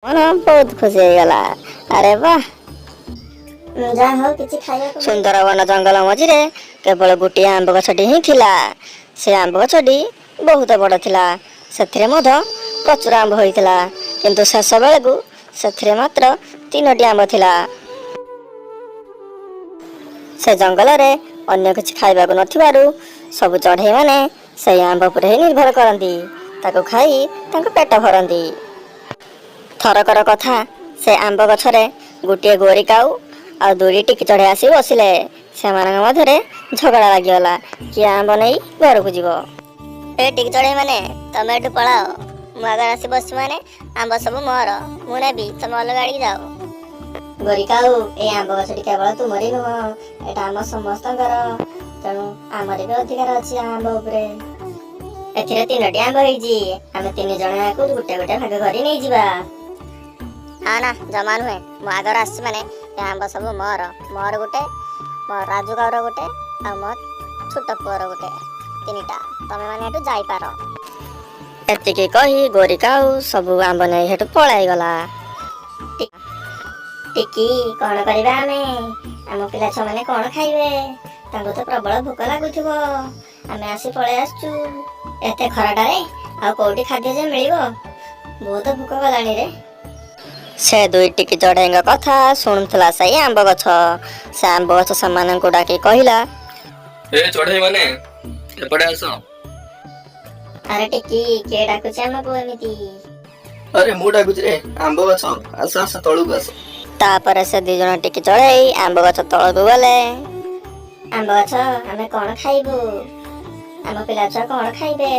मन बहुत खुशी ହେଇଗଲା। ଆରେ ବାଃ, ଯାହା ହଉ କିଛି ଖାଇବାକୁ ସୁନ୍ଦର ବନ ଜଙ୍ଗଲ ମଝିରେ କେବଳ ଗୋଟିଏ ଆମ୍ବ ଗଛଟି ହିଁ ଥିଲା। ସେ ଆମ୍ବ ଗଛଟି ବହୁତ ବଡ଼ ଥିଲା। ସେଥିରେ ମଧ୍ୟ ପ୍ରଚୁର ଆମ୍ବ ହୋଇଥିଲା, କିନ୍ତୁ ଶେଷ ବେଳକୁ ସେଥିରେ ମାତ୍ର 3ଟି ଆମ୍ବ ଥିଲା। ସେ ଜଙ୍ଗଲରେ ଅନ୍ୟ କିଛି ଖାଇବାକୁ ନଥିବାରୁ ସବୁ ଚଢ଼େଇମାନେ ସେହି ଆମ୍ବ ଉପରେ ହିଁ ନିର୍ଭର କରନ୍ତି। ତାକୁ ଖାଇ ତାଙ୍କ ପେଟ ଭରନ୍ତି। ଥରକର କଥା, ସେ ଆମ୍ବ ଗଛରେ ଗୋଟିଏ ଗୋରି କାଉ ଆଉ 2ଟି ଟିକି ଚଢ଼େଇ ଆସି ବସିଲେ। ସେମାନଙ୍କ ମଧ୍ୟରେ ଝଗଡ଼ା ଲାଗିଗଲା, କିଏ ଆମ୍ବ ନେଇ ଘରକୁ ଯିବ। ଏ ଟିକି ଚଢ଼େଇ ମାନେ, ତମେ ଏଠୁ ପଳାଅ। ମୁଁ ଆଗରେ ଆସି ବସିଛି ମାନେ ଆମ୍ବ ସବୁ ମୋର, ମୁଁ ନେବି, ତମେ ଅଲଗା ଆଡ଼ିକି ଯାଅ। ଗୋରି କାଉ, ଏଇ ଆମ୍ବ ଗଛଟି କେବଳ ତୁମରି ନୁହଁ, ଏଟା ଆମ ସମସ୍ତଙ୍କର। ତେଣୁ ଆମର ବି ଅଧିକାର ଅଛି ଆମ୍ବ ଉପରେ। ଏଥିରେ 3ଟି ଆମ୍ବ ହେଇଛି, ଆମେ 3 ଜଣ ୟାକୁ ଗୋଟେ ଗୋଟେ ଭାଗ କରି ନେଇଯିବା। ନା ନା, ଜମା ନୁହେଁ। ମୁଁ ଆଗରେ ଆସିଛି ମାନେ ଏ ଆମ୍ବ ସବୁ ମୋର। ମୋର ଗୋଟେ, ମୋ ରାଜୁ କାଉର ଗୋଟେ, ଆଉ ମୋ ଛୋଟ ପୁଅର ଗୋଟେ। 3ଟା। ତମେ ମାନେ ଏଠୁ ଯାଇପାର। ଏତିକି କହି ଗୋରି କାଉ ସବୁ ଆମ୍ବ ନେଇ ସେଠୁ ପଳାଇଗଲା। ଟିକି, କଣ କରିବା ଆମେ? ଆମ ପିଲା ଛୁଆମାନେ କଣ ଖାଇବେ? ତାଙ୍କୁ ତ ପ୍ରବଳ ଭୋକ ଲାଗୁଥିବ। ଆମେ ଆସି ପଳେଇ ଆସିଛୁ ଏତେ ଖରାଟାରେ, ଆଉ କୋଉଠି ଖାଦ୍ୟ ଯେ ମିଳିବ? ବହୁତ ଭୋକ କଲାଣି ରେ। ସେ 2 ଟିକି ଚଢ଼େଇଙ୍କ କଥା ଶୁଣୁଥିଲା ସେଇ ଆମ୍ବ ଗଛ। ସେ ଆମ୍ବ ଗଛ ସେମାନଙ୍କୁ ଡାକି କହିଲା, ଏ ଚଢ଼େଇ ମାନେ, ଏପଟେ ଆସ। ଆରେ ଟିକି, କିଏ ଡାକୁଛି ଆମକୁ ଏମିତି? ଆରେ ମୁଁ ଡାକୁଛି ରେ, ଆମ୍ବ ଗଛ, ଆସ ଆସ ତଳକୁ ଆସ। ତାପରେ ସେ 2 ଜଣ ଟିକି ଚଢ଼େଇ ଆମ୍ବ ଗଛ ତଳକୁ ଗଲେ। ଆମ୍ବ ଗଛ, ଆମେ କଣ ଖାଇବୁ? ଆମ ପିଲା ଛୁଆ କଣ ଖାଇବେ?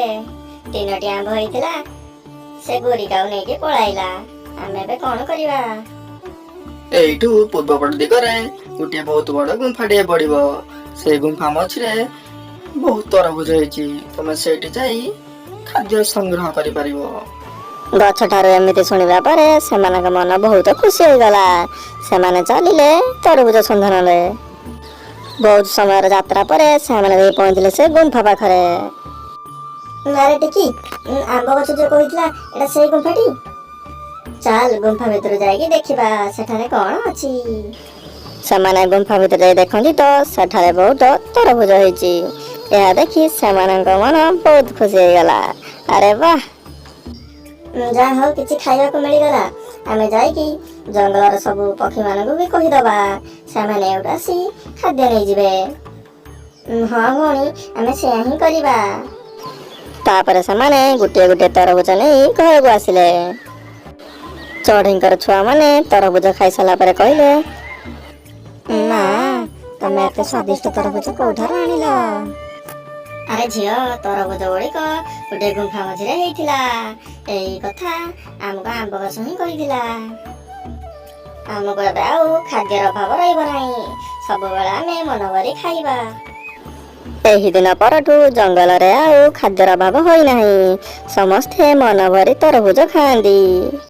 3ଟି ଆମ୍ବ ହେଇଥିଲା, ସେ ଗୋରି କାଉ ନେଇକି ପଳାଇଲା। ଆମେ ଏବେ କଣ କରିବା? ଏଇଠୁ ପୂର୍ବପଟ ଦିଗରେ ଗୋଟିଏ ବହୁତ ବଡ଼ ଗୁମ୍ଫାଟିଏ ପଡ଼ିବ। ସେଇ ଗୁମ୍ଫା ମଝିରେ ବହୁତ ତରଭୁଜ ହେଇଛି। ତମେ ସେଇଠି ଯାଇ ଖାଦ୍ୟ ସଂଗ୍ରହ କରିପାରିବ। ଗଛଠାରୁ ଏମିତି ଶୁଣିବା ପରେ ସେମାନଙ୍କ ମନ ବହୁତ ଖୁସି ହୋଇଗଲା। ସେମାନେ ଚାଲିଲେ ତରଭୁଜ ସନ୍ଧାନରେ। ବହୁତ ସମୟର ଯାତ୍ରା ପରେ ସେମାନେ ଯାଇ ପହଞ୍ଚିଲେ ସେ ଗୁମ୍ଫା ପାଖରେ। ଆରେ ଟିକି, ଆମ୍ବ ଗଛ ଯୋଉ କହିଥିଲା, ଏଟା ସେଇ ଗୁମ୍ଫାଟି? ଚାଲ ଗୁମ୍ଫା ଭିତରୁ ଯାଇକି ଦେଖିବା ସେଠାରେ କଣ ଅଛି। ସେମାନେ ଗୁମ୍ଫା ଭିତରେ ଯାଇ ଦେଖନ୍ତି ତ ସେଠାରେ ବହୁତ ତରଭୁଜ ହେଇଛି। ଏହା ଦେଖି ସେମାନଙ୍କ ମନ ବହୁତ ଖୁସି ହେଇଗଲା। ଆରେ ବାଃ, ଯାହା ହଉ କିଛି ଖାଇବାକୁ ମିଳିଗଲା। ଆମେ ଯାଇକି ଜଙ୍ଗଲର ସବୁ ପକ୍ଷୀମାନଙ୍କୁ ବି କହିଦବା, ସେମାନେ ଏଇଠୁ ଆସି ଖାଦ୍ୟ ନେଇଯିବେ। ହଁ ଭଉଣୀ, ଆମେ ସେୟା ହିଁ କରିବା। ତାପରେ ସେମାନେ ଗୋଟିଏ ଗୋଟିଏ ତରଭୁଜ ନେଇ ଘରକୁ ଆସିଲେ। ଚଢ଼େଇଙ୍କର ଛୁଆମାନେ ତରଭୁଜ ଖାଇସାରିଲା ପରେ କହିଲେ, ମା, ତମେ ଏତେ ସ୍ୱାଦିଷ୍ଟ ତରଭୁଜ କୋଉଠାରୁ ଆଣିଲ? ଆରେ ଝିଅ, ତରଭୁଜ ଗୁଡ଼ିକ ଗୋଟିଏ ଗୁମ୍ଫା ମଝିରେ ହେଇଥିଲା। ଏଇ କଥା ଆମକୁ ଆମ୍ବ ଗଛ ହିଁ କହିଥିଲା। ଆମକୁ ଏବେ ଆଉ ଖାଦ୍ୟର ଅଭାବ ରହିବ ନାହିଁ। ସବୁବେଳେ ଆମେ ମନ ଭରି ଖାଇବା। ଏହି ଦିନ ପରଠୁ ଜଙ୍ଗଲରେ ଆଉ ଖାଦ୍ୟର ଅଭାବ ହୋଇନାହିଁ। ସମସ୍ତେ ମନ ଭରି ତରଭୁଜ ଖାଆନ୍ତି।